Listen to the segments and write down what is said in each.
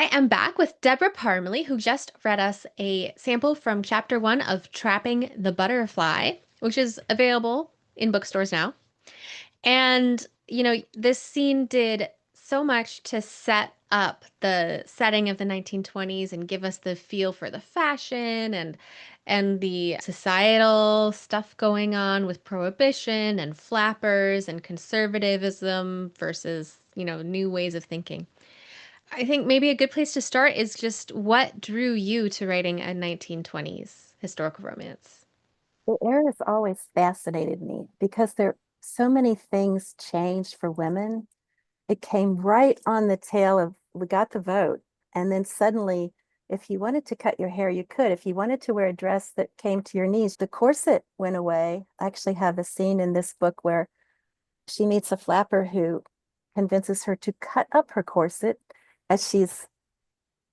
I am back with Debra Parmley, who just read us a sample from chapter one of Trapping the Butterfly, which is available in bookstores now. And, this scene did so much to set up the setting of the 1920s and give us the feel for the fashion and the societal stuff going on with prohibition and flappers and conservatism versus, new ways of thinking. I think maybe a good place to start is just what drew you to writing a 1920s historical romance? The era has always fascinated me because there so many things changed for women. It came right on the tail of we got the vote, and then suddenly, if you wanted to cut your hair, you could. If you wanted to wear a dress that came to your knees, the corset went away. I actually have a scene in this book where she meets a flapper who convinces her to cut up her corset as she's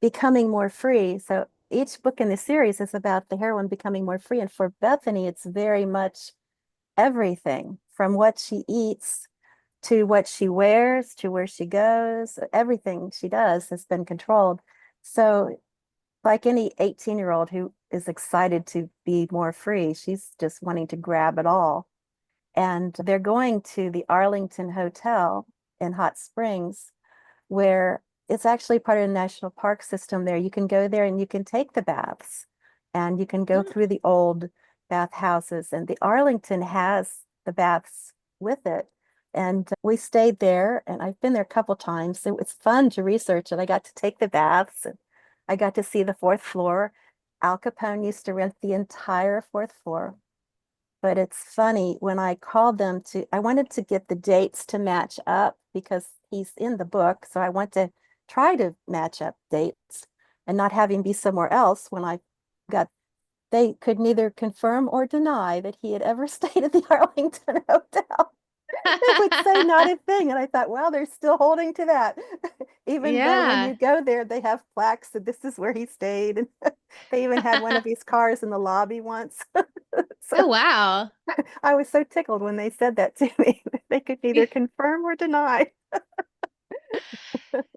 becoming more free. So each book in the series is about the heroine becoming more free. And for Bethany, it's very much everything from what she eats to what she wears to where she goes. Everything she does has been controlled. So, like any 18-year-old who is excited to be more free, she's just wanting to grab it all. And they're going to the Arlington Hotel in Hot Springs, where it's actually part of the national park system there. You can go there and you can take the baths and you can go Mm. through the old bath houses. And the Arlington has the baths with it. And we stayed there, and I've been there a couple times. It was fun to research it. I got to take the baths, and I got to see the fourth floor. Al Capone used to rent the entire fourth floor. But it's funny when I called them I wanted to get the dates to match up because he's in the book. So I want to try to match up dates and not have him be somewhere else when got, they could neither confirm or deny that he had ever stayed at the Arlington Hotel. They would say not a thing. And I thought, well, they're still holding to that. Even though when Yeah. you go there, they have plaques that this is where he stayed. And they even had one of his cars in the lobby once. So Oh, wow. I was so tickled when they said that to me. They could neither confirm or deny.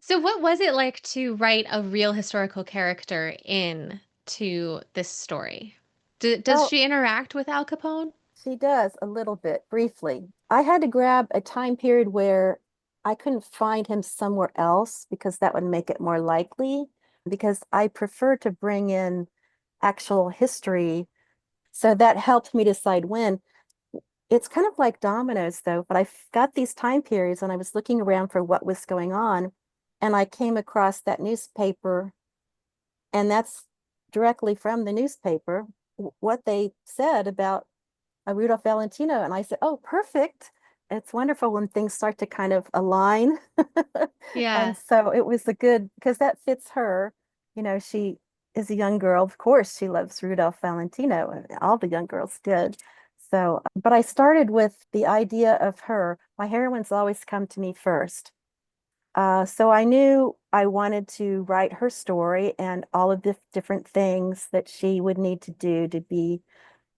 So, what was it like to write a real historical character in to this story? Does Well, she interact with Al Capone? she does a little bit briefly. I had to grab a time period where I couldn't find him somewhere else because that would make it more likely, because I prefer to bring in actual history. So that helped me decide when. It's kind of like dominoes, though, but I got these time periods and I was looking around for what was going on. And I came across that newspaper, and that's directly from the newspaper, what they said about Rudolph Valentino. And I said, oh, perfect. It's wonderful when things start to kind of align. And Yeah. so it was a good, because that fits her. She is a young girl. Of course, she loves Rudolph Valentino, and all the young girls did. So, but I started with the idea of her. My heroines always come to me first. So I knew I wanted to write her story and all of the different things that she would need to do to be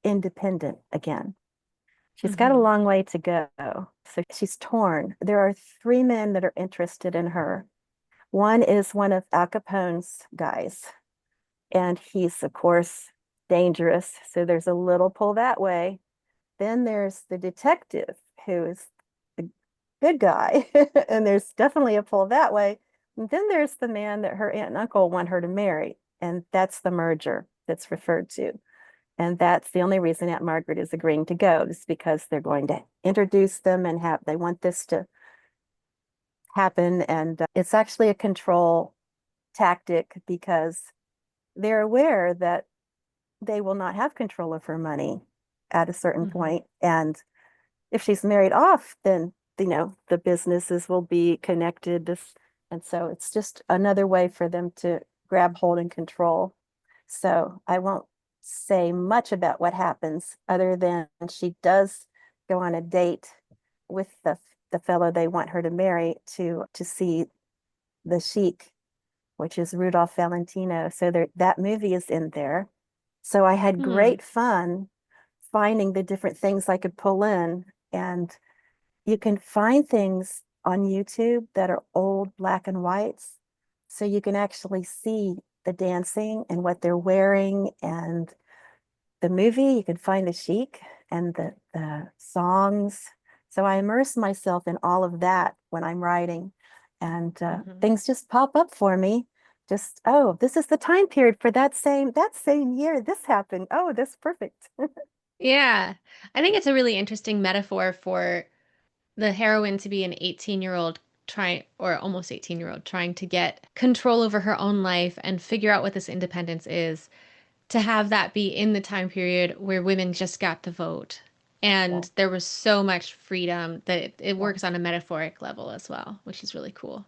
independent again. She's got a Hmm. long way to go. So she's torn. There are three men that are interested in her. One is one of Al Capone's guys, and he's, of course, dangerous. So there's a little pull that way. Then there's the detective, who is the good guy, and there's definitely a pull that way. And then there's the man that her aunt and uncle want her to marry, and that's the merger that's referred to. And that's the only reason Aunt Margaret is agreeing to go, is because they're going to introduce them and they want this to happen. And it's actually a control tactic because they're aware that they will not have control of her money at a certain Hmm. point. And if she's married off, then, the businesses will be connected. And so it's just another way for them to grab hold and control. So I won't say much about what happens other than she does go on a date with the fellow they want her to marry to see the Sheik, which is Rudolph Valentino. So that movie is in there. So I had Hmm. great fun finding the different things I could pull in. And you can find things on YouTube that are old black and whites. So you can actually see the dancing and what they're wearing and the movie. You can find the chic and the songs. So I immerse myself in all of that when I'm writing, and Hmm. things just pop up for me. Just, oh, this is the time period for that same year. This happened. Oh, that's perfect. Yeah. I think it's a really interesting metaphor for the heroine to be an 18-year-old trying, or almost 18-year-old, trying to get control over her own life and figure out what this independence is, to have that be in the time period where women just got to vote. Yeah, And there was so much freedom that it yeah. works on a metaphoric level as well, which is really cool.